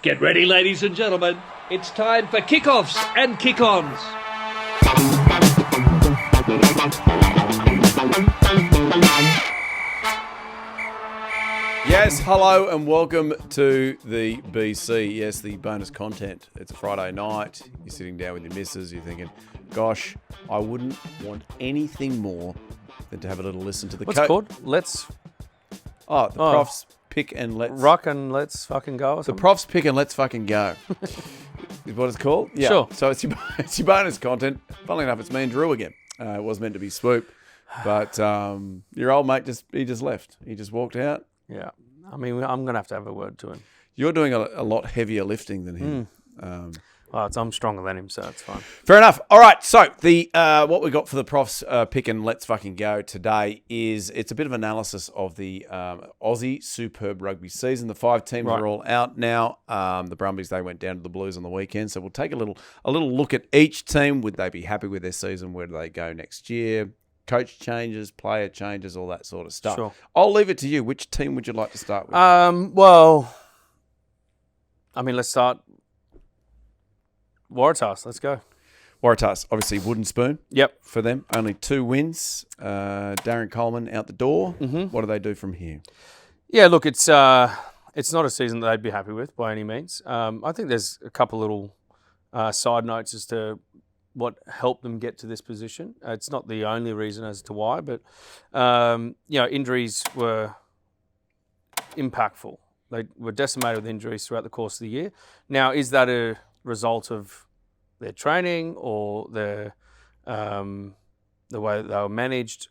Get ready, ladies and gentlemen. It's time for kickoffs and kick-ons. Yes, hello and welcome to the BC. Yes, the bonus content. It's a Friday night. You're sitting down with your missus. You're thinking, gosh, I wouldn't want anything more than to have a little listen to the... What's it called? Let's... Prof's pick and let's... Rock and let's fucking go or something? The Prof's pick and let's fucking go. Is what it's called? Yeah. Sure. So it's your bonus content. Funnily enough, it's me and Drew again. It was meant to be Swoop. But your old mate, he just left. He just walked out. Yeah. I mean, I'm going to have a word to him. You're doing a lot heavier lifting than him. Well, I'm stronger than him, so it's fine. Fair enough. All right. So the what we got for the Prof's pick and let's fucking go today is it's a bit of analysis of the Aussie Super Rugby season. The 5 teams are all out now. The Brumbies, they went down to the Blues on the weekend. So we'll take a little look at each team. Would they be happy with their season? Where do they go next year? Coach changes, player changes, all that sort of stuff. Sure. I'll leave it to you. Which team would you like to start with? Well, I mean, let's start Waratahs. Let's go. Waratahs, obviously wooden spoon. Yep. For them. Only 2 wins. Darren Coleman out the door. Mm-hmm. What do they do from here? Yeah, look, it's not a season that they'd be happy with by any means. I think there's a couple little side notes as to what helped them get to this position. It's not the only reason as to why, but injuries were impactful. They were decimated with injuries throughout the course of the year. Now, is that a result of their training or the way that they were managed?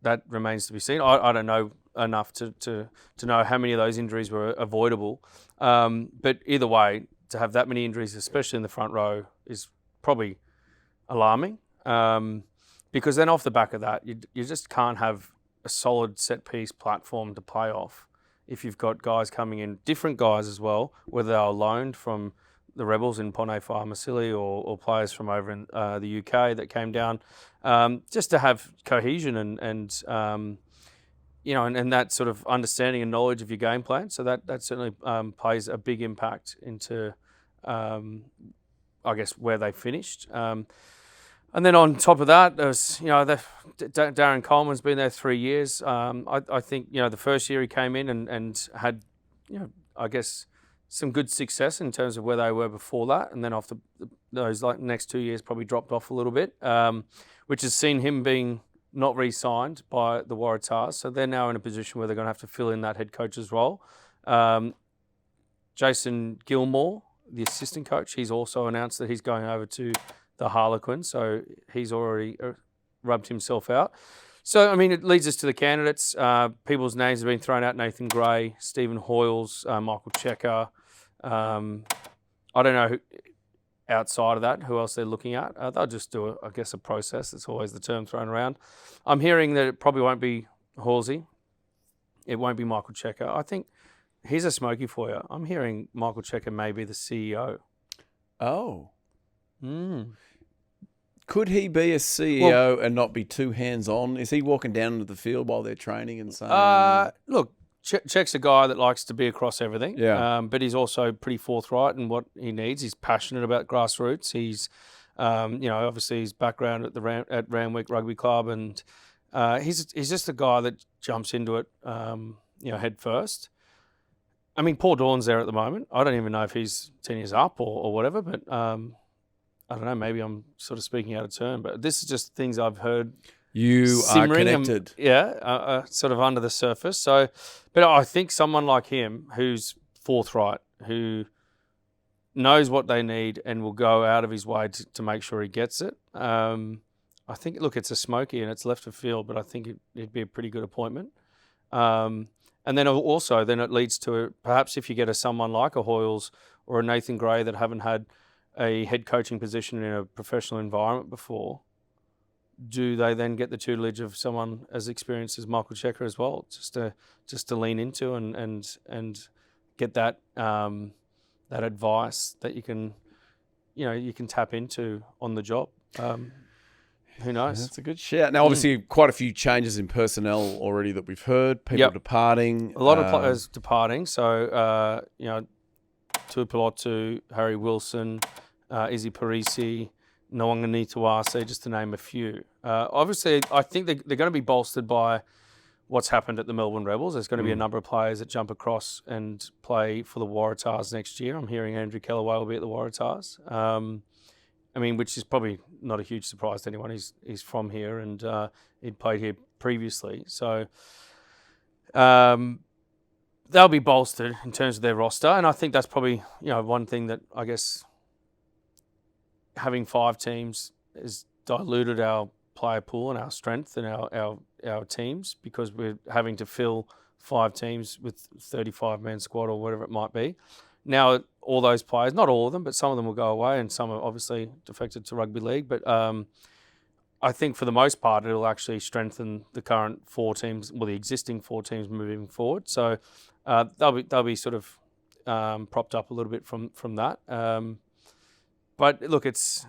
That remains to be seen. I don't know enough to know how many of those injuries were avoidable. But either way, to have that many injuries, especially in the front row, is probably alarming, because then off the back of that, you just can't have a solid set piece platform to play off if you've got guys coming in, different guys as well, whether they are loaned from the Rebels in Pone Farmasili or players from over in the UK that came down, just to have cohesion and that sort of understanding and knowledge of your game plan. So that certainly plays a big impact into I guess where they finished. And then on top of that, there's Darren Coleman's been there 3 years. I think the first year he came in and had I guess some good success in terms of where they were before that, and then after those next 2 years probably dropped off a little bit, which has seen him being not re-signed by the Waratahs. So they're now in a position where they're going to have to fill in that head coach's role. Jason Gilmore, the assistant coach, he's also announced that he's going over to the Harlequins, so he's already rubbed himself out. So, I mean, it leads us to the candidates. People's names have been thrown out: Nathan Gray, Stephen Hoyles, Michael Checker. I don't know outside of that who else they're looking at. They'll just do, a process. It's always the term thrown around. I'm hearing that it probably won't be Halsey. It won't be Michael Checker. I think here's a smoky for you. I'm hearing Michael Checker may be the CEO. Oh. Could he be a CEO and not be too hands-on? Is he walking down into the field while they're training and saying... Look, Check's a guy that likes to be across everything. Yeah. But he's also pretty forthright in what he needs. He's passionate about grassroots. He's, obviously his background at at Randwick Rugby Club, and he's just a guy that jumps into it, head first. I mean, Paul Dawn's there at the moment. I don't even know if he's 10 years up or whatever, but I don't know, maybe I'm sort of speaking out of turn, but this is just things I've heard. You are connected. Sort of under the surface. So, but I think someone like him who's forthright, who knows what they need and will go out of his way to make sure he gets it. I think, look, it's a smoky and it's left of field, but I think it'd be a pretty good appointment. And then also, then it leads to perhaps if you get someone like a Hoyles or a Nathan Gray that haven't had a head coaching position in a professional environment before, do they then get the tutelage of someone as experienced as Michael Checker as well, just to lean into and get that that advice that you can tap into on the job. Who knows? That's a good shout. Now, obviously, quite a few changes in personnel already that we've heard. People departing. A lot of players departing. So, Tuipulotu, Harry Wilson, Izzy Parisi, Nwangani Tuase, just to name a few. Obviously, I think they're going to be bolstered by what's happened at the Melbourne Rebels. There's going to be a number of players that jump across and play for the Waratahs next year. I'm hearing Andrew Kellaway will be at the Waratahs. Which is probably not a huge surprise to anyone. He's from here and he'd played here previously. So they'll be bolstered in terms of their roster. And I think that's probably, one thing that I guess having 5 teams has diluted our player pool and our strength and our teams, because we're having to fill 5 teams with 35-man squad or whatever it might be. Now, all those players, not all of them, but some of them will go away, and some are obviously defected to rugby league. But I think for the most part, it'll actually strengthen the current 4 teams, well, the existing 4 teams moving forward. So they'll be sort of propped up a little bit from that. But look, it's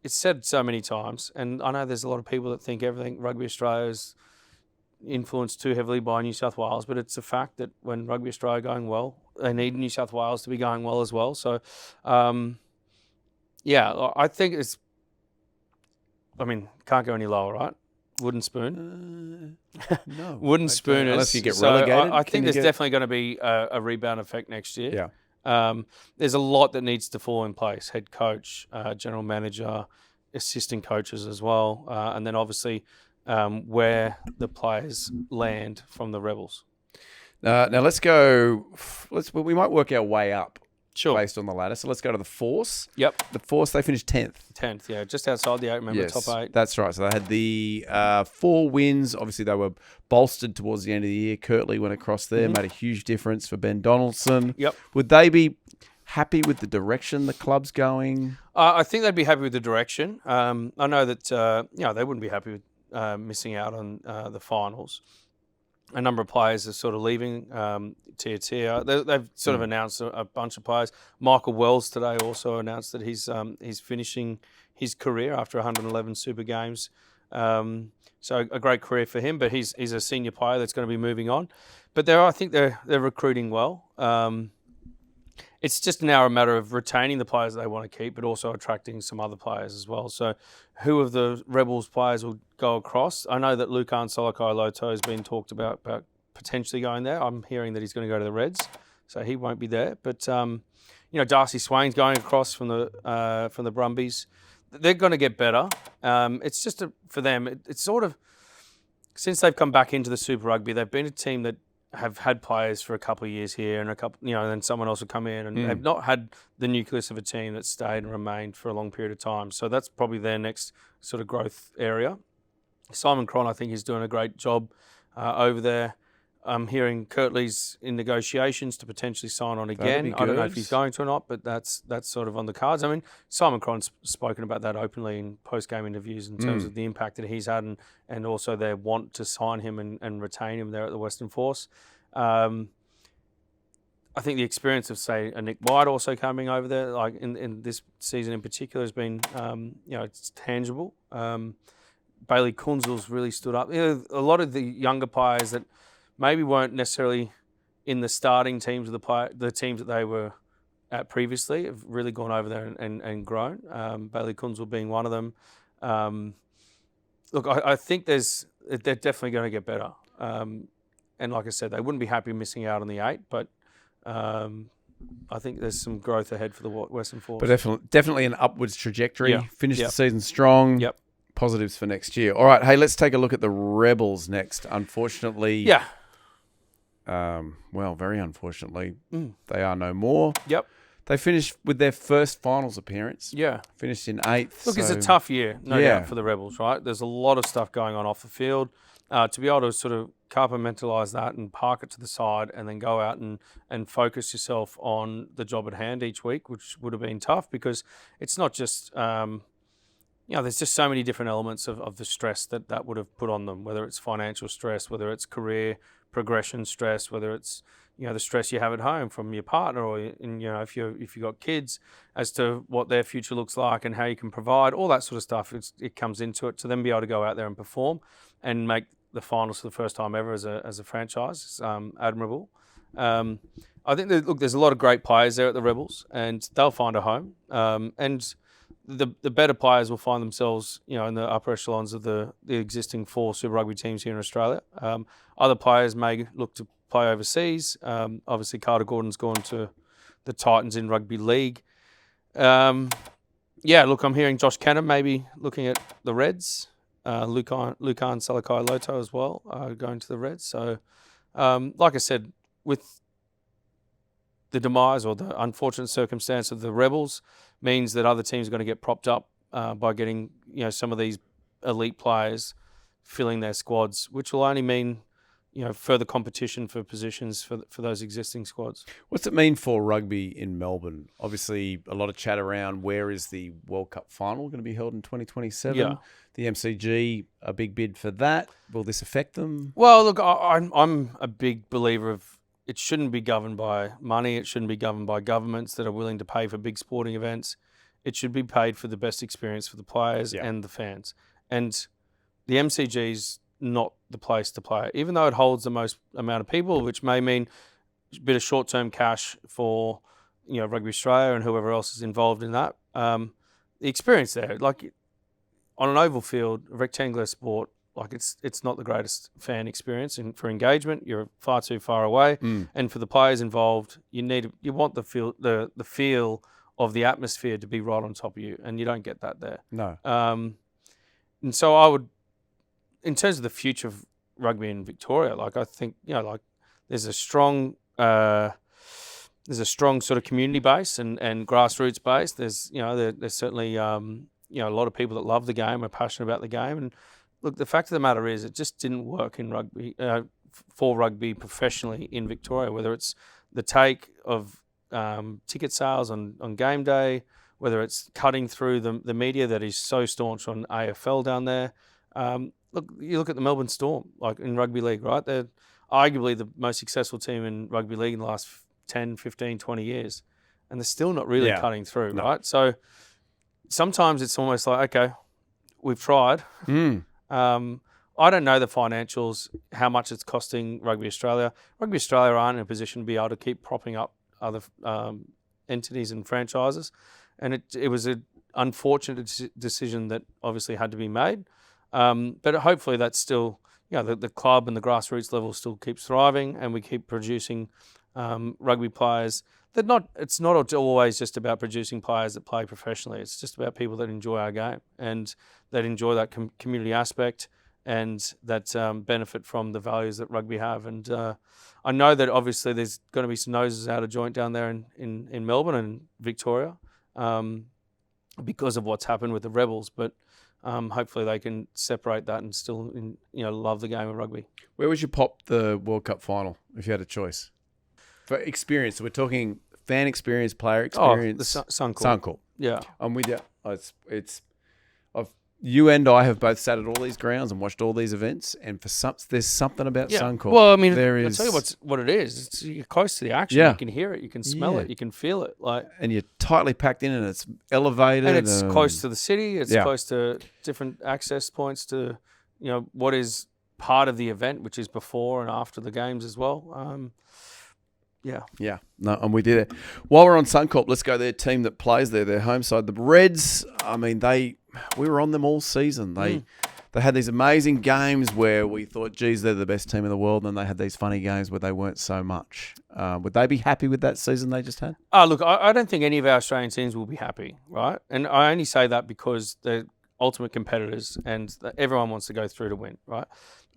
said so many times, and I know there's a lot of people that think everything Rugby Australia is influenced too heavily by New South Wales, but it's a fact that when Rugby Australia are going well, they need New South Wales to be going well as well. So, I think can't go any lower, right? Wooden spoon. No. Wooden spoon is. Unless you get relegated. I think there's definitely going to be a rebound effect next year. Yeah. There's a lot that needs to fall in place. Head coach, general manager, assistant coaches as well. And then obviously where the players land from the Rebels. Now let's go. We might work our way up. Sure. Based on the ladder. So let's go to the Force. Yep. The Force, they finished 10th. 10th, yeah. Just outside the 8-member top 8. That's right. So they had the 4 wins. Obviously, they were bolstered towards the end of the year. Kirtley went across there, made a huge difference for Ben Donaldson. Yep. Would they be happy with the direction the club's going? I think they'd be happy with the direction. I know that they wouldn't be happy with missing out on the finals. A number of players are sort of leaving. Tia. They've sort of announced a bunch of players. Michael Wells today also announced that he's finishing his career after 111 Super Games. So a great career for him, but he's a senior player that's going to be moving on. But I think they're recruiting well. It's just now a matter of retaining the players they want to keep, but also attracting some other players as well. So who of the Rebels players will go across? I know that Lukan Solokai-Loto has been talked about potentially going there. I'm hearing that he's going to go to the Reds, so he won't be there. But, Darcy Swain's going across from the Brumbies. They're going to get better. It's just for them, it's sort of, since they've come back into the Super Rugby, they've been a team that have had players for a couple of years here and then someone else will come in and they've not had the nucleus of a team that stayed and remained for a long period of time. So that's probably their next sort of growth area. Simon Cron, I think, is doing a great job over there. I'm hearing Kirtley's in negotiations to potentially sign on again. I don't know if he's going to or not, but that's sort of on the cards. I mean, Simon Cron's spoken about that openly in post-game interviews in terms of the impact that he's had and also their want to sign him and retain him there at the Western Force. I think the experience of, say, a Nick White also coming over there, like in this season in particular, has been, it's tangible. Bailey Kunzel's really stood up. A lot of the younger players that maybe weren't necessarily in the starting teams of the teams that they were at previously have really gone over there and grown. Bailey Kunzel being one of them. Look, I think they're definitely going to get better. And like I said, they wouldn't be happy missing out on the 8, but I think there's some growth ahead for the Western Force. But definitely an upwards trajectory. Yeah. Finished the season strong. Yep. Positives for next year. All right, hey, let's take a look at the Rebels next. Unfortunately, very unfortunately, they are no more. Yep. They finished with their first finals appearance. Yeah. Finished in 8th. Look, it's a tough year, no doubt, for the Rebels, right? There's a lot of stuff going on off the field. To be able to sort of compartmentalize that and park it to the side and then go out and focus yourself on the job at hand each week, which would have been tough because it's not just... there's just so many different elements of the stress that would have put on them, whether it's financial stress, whether it's career progression stress, whether it's, the stress you have at home from your partner or, if you've got kids as to what their future looks like and how you can provide, all that sort of stuff. It comes into it to then be able to go out there and perform and make the finals for the first time ever as a franchise. It's admirable. I I think there's a lot of great players there at the Rebels, and they'll find a home. And the better players will find themselves, in the upper echelons of the existing 4 Super Rugby teams here in Australia. Other players may look to play overseas. Obviously, Carter Gordon's gone to the Titans in rugby league. I'm hearing Josh Cannon maybe looking at the Reds. Lukan Salakai-Loto as well, going to the Reds. So, like I said, with the demise or the unfortunate circumstance of the Rebels means that other teams are going to get propped up by getting, some of these elite players filling their squads, which will only mean, further competition for positions for those existing squads. What's it mean for rugby in Melbourne? Obviously, a lot of chat around where is the World Cup final going to be held in 2027? Yeah. The MCG, a big bid for that. Will this affect them? Well, look, I'm a big believer of it shouldn't be governed by money. It shouldn't be governed by governments that are willing to pay for big sporting events. It should be paid for the best experience for the players and the fans. And the MCG's not the place to play, even though it holds the most amount of people, which may mean a bit of short-term cash for Rugby Australia and whoever else is involved in that. The experience there, like on an oval field, a rectangular sport, like it's not the greatest fan experience, and for engagement, you're far too far away. And for the players involved, you want the feel of the atmosphere to be right on top of you, and you don't get that there. No. And so I would, in terms of the future of rugby in Victoria, like I think there's a strong sort of community base and grassroots base. There's there's certainly a lot of people that love the game, are passionate about the game, and look, the fact of the matter is it just didn't work in rugby for rugby professionally in Victoria. Whether it's the take of ticket sales on game day, whether it's cutting through the media that is so staunch on AFL down there. Look, you look at the Melbourne Storm, like in rugby league, right? They're arguably the most successful team in rugby league in the last 10, 15, 20 years. And they're still not really cutting through, right? So sometimes it's almost like, okay, we've tried. I don't know the financials, how much it's costing Rugby Australia. Rugby Australia aren't in a position to be able to keep propping up other entities and franchises. And it was an unfortunate decision that obviously had to be made. But hopefully that's still, the club and the grassroots level still keeps thriving, and we keep producing rugby players. It's not always just about producing players that play professionally. It's just about people that enjoy our game and that enjoy that community aspect and that benefit from the values that rugby have. And I know that obviously there's going to be some noses out of joint down there in Melbourne and Victoria because of what's happened with the Rebels, but hopefully they can separate that and still love the game of rugby. Where would you pop the World Cup final if you had a choice? For experience, so we're talking fan experience, player experience. The Suncorp. Suncorp. Yeah, I'm with you. You and I have both sat at all these grounds and watched all these events, and there's something about Suncorp. Well, I mean, I'll tell you what it is. You're close to the action. You can hear it, you can smell it, you can feel it. And you're tightly packed in, and it's elevated, and it's close to the city. It's close to different access points to what is part of the event, which is before and after the games as well. Yeah. No, I'm with you there. While we're on Suncorp, let's go to their team that plays there, their home side. The Reds, I mean, we were on them all season. They had these amazing games where we thought, geez, they're the best team in the world. And then they had these funny games where they weren't so much. Would they be happy with that season they just had? Look, I don't think any of our Australian teams will be happy, right? And I only say that because they're ultimate competitors and everyone wants to go through to win, right?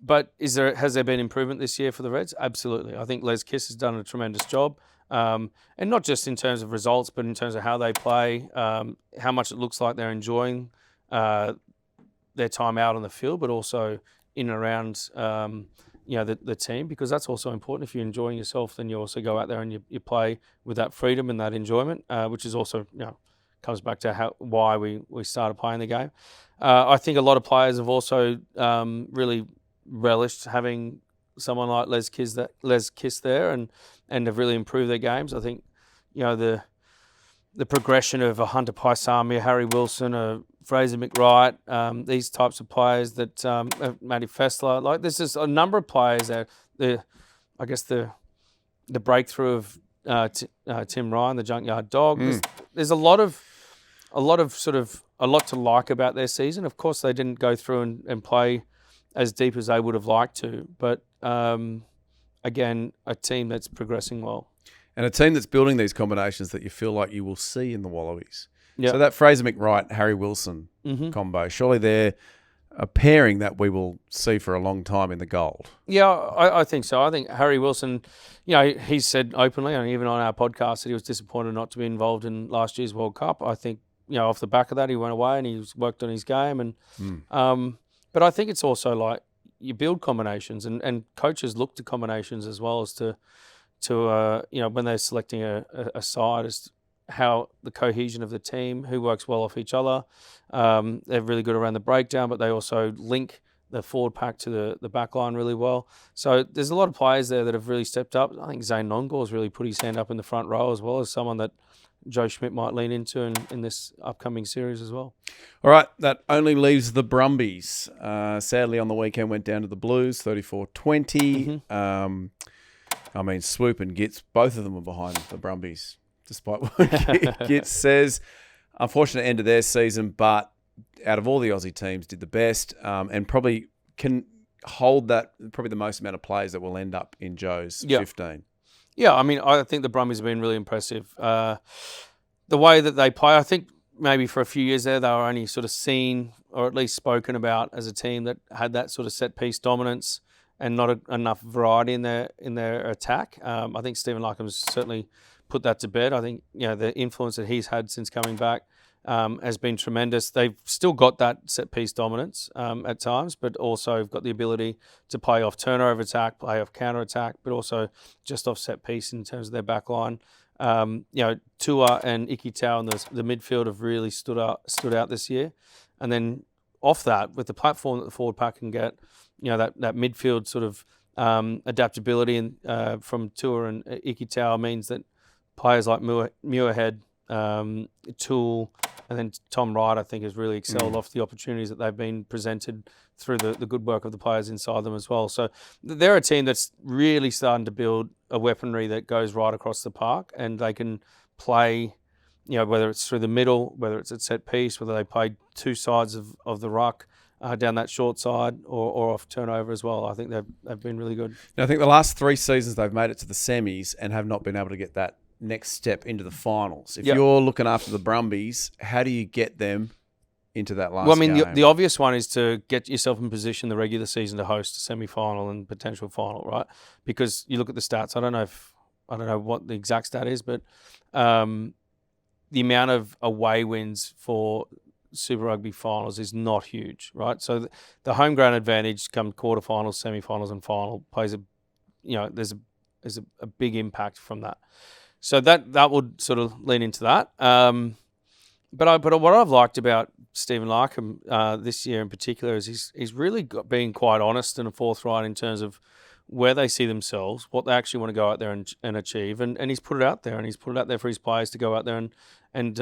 But has there been improvement this year for the Reds? Absolutely. I think Les Kiss has done a tremendous job. And not just in terms of results, but in terms of how they play, how much it looks like they're enjoying their time out on the field, but also in and around the team, because that's also important. If you're enjoying yourself, then you also go out there and you play with that freedom and that enjoyment, which is also comes back to why we started playing the game. I think a lot of players have also really relished having someone like Les Kiss there and have really improved their games. I think the progression of a Hunter Paisami, a Harry Wilson, a Fraser McWright, these types of players that Matty Fessler, like there's just a number of players that the breakthrough of Tim Ryan, the junkyard dog. There's a lot to like about their season. Of course, they didn't go through and play as deep as they would have liked to, but again, a team that's progressing well. And a team that's building these combinations that you feel like you will see in the Wallabies. Yep. So that Fraser McWright, Harry Wilson combo, surely they're a pairing that we will see for a long time in the gold. Yeah, I think so. I think Harry Wilson, he said openly, and even on our podcast, that he was disappointed not to be involved in last year's World Cup. I think, off the back of that, he went away and he's worked on his game. And but I think it's also like you build combinations, and coaches look to combinations as well as to when they're selecting a side, as how the cohesion of the team, who works well off each other. They're really good around the breakdown, but they also link the forward pack to the back line really well. So there's a lot of players there that have really stepped up. I think Zane Nongor's really put his hand up in the front row as well, as someone that Joe Schmidt might lean into in this upcoming series as well. All right, that only leaves the Brumbies. Sadly, on the weekend went down to the Blues, 34-20. Swoop and Gitz, both of them were behind the Brumbies, despite what Gitz says. Unfortunate end of their season, but out of all the Aussie teams, did the best and probably can hold that, probably the most amount of players that will end up in Joe's 15. Yeah, I think the Brumbies have been really impressive. The way that they play, I think maybe for a few years there, they were only sort of seen or at least spoken about as a team that had that sort of set-piece dominance and not enough variety in their attack. I think Stephen Larkham's certainly put that to bed. I think the influence that he's had since coming back has been tremendous. They've still got that set-piece dominance at times, but also have got the ability to play off turnover attack, play off counter-attack, but also just off set-piece in terms of their back line. Tua and Iki Tau in the midfield have really stood out this year. And then off that, with the platform that the forward pack can get, that midfield sort of adaptability and from Tua and Iki Tau means that players like Muirhead, Toole, and then Tom Wright, I think, has really excelled off the opportunities that they've been presented through the good work of the players inside them as well. So they're a team that's really starting to build a weaponry that goes right across the park, and they can play, whether it's through the middle, whether it's at set piece, whether they play two sides of the ruck, down that short side or off turnover as well. I think they've been really good. Now, I think the last 3 seasons they've made it to the semis and have not been able to get that next step into the finals. If you're looking after the Brumbies, how do you get them into that last game? The obvious one is to get yourself in position the regular season to host a semi-final and potential final, right? Because you look at the stats. I don't know what the exact stat is, but the amount of away wins for Super Rugby finals is not huge, right? So the home ground advantage come quarterfinals, semi-finals, and final plays there's a big impact from that. So that would sort of lean into that. But what I've liked about Stephen Larkham this year in particular is he's really being quite honest and forthright in terms of where they see themselves, what they actually want to go out there and achieve, and he's put it out there, and he's put it out there for his players to go out there and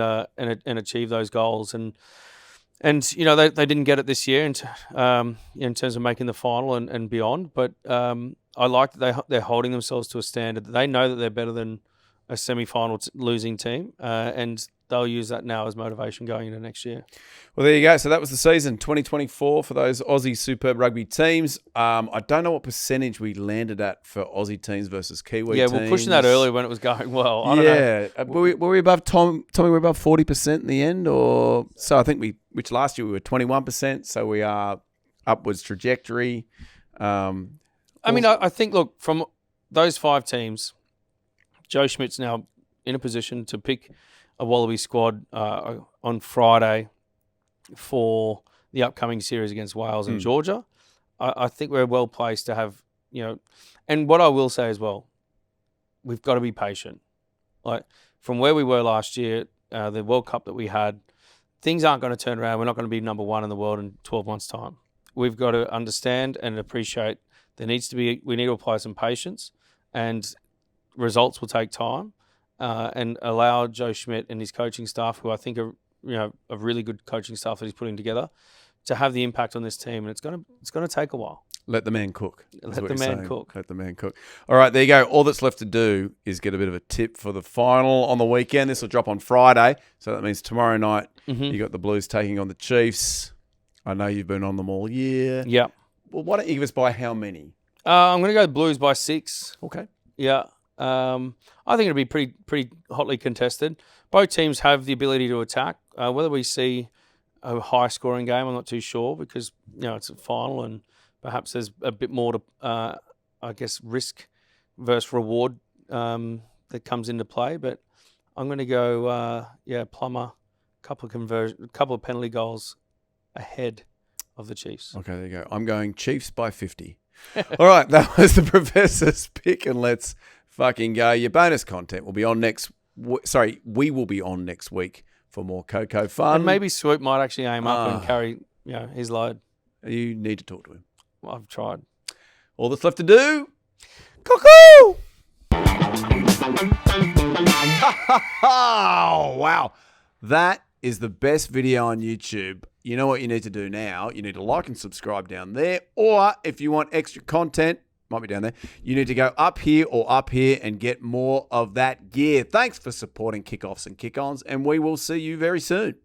achieve those goals. And they didn't get it this year in terms of making the final and beyond. But I like that they're holding themselves to a standard. They know that they're better than a semi-final losing team, and they'll use that now as motivation going into next year. Well, there you go. So that was the season 2024 for those Aussie Super Rugby teams. I don't know what percentage we landed at for Aussie teams versus Kiwi teams. Yeah, we're pushing that earlier when it was going well. I don't know. Were we above, Tommy, were we above 40% in the end? Or so I think which last year we were 21%, so we are upwards trajectory. I think, look, from those 5 teams, Joe Schmidt's now in a position to pick a Wallaby squad on Friday for the upcoming series against Wales and Georgia. I think we're well placed to have, and what I will say as well, we've got to be patient. Like from where we were last year, the World Cup that we had, things aren't going to turn around. We're not going to be number 1 in the world in 12 months' time. We've got to understand and appreciate we need to apply some patience, and results will take time, and allow Joe Schmidt and his coaching staff, who I think are a really good coaching staff that he's putting together, to have the impact on this team. And it's going to take a while. Let the man cook. Let the man cook. Let the man cook. All right, there you go. All that's left to do is get a bit of a tip for the final on the weekend. This will drop on Friday, so that means tomorrow night you got the Blues taking on the Chiefs. I know you've been on them all year. Yeah. Well, why don't you give us by how many? I'm going to go Blues by 6. Okay. Yeah. I think it'll be pretty hotly contested. Both teams have the ability to attack. Whether we see a high-scoring game, I'm not too sure because it's a final and perhaps there's a bit more to, I guess, risk versus reward that comes into play. But I'm going to go, Plummer, couple of penalty goals ahead of the Chiefs. Okay, there you go. I'm going Chiefs by 50. All right, that was the Professor's pick, and let's fucking go. Your bonus content will be on we will be on next week for more KOKO fun. And maybe Swoop might actually aim up and carry his load. You need to talk to him. I've tried. All that's left to do, KOKO! Oh, wow. That is the best video on YouTube. You know what you need to do now? You need to like and subscribe down there. Or if you want extra content, might be down there, you need to go up here or up here and get more of that gear. Thanks for supporting Kickoffs and Kick-Ons, and we will see you very soon.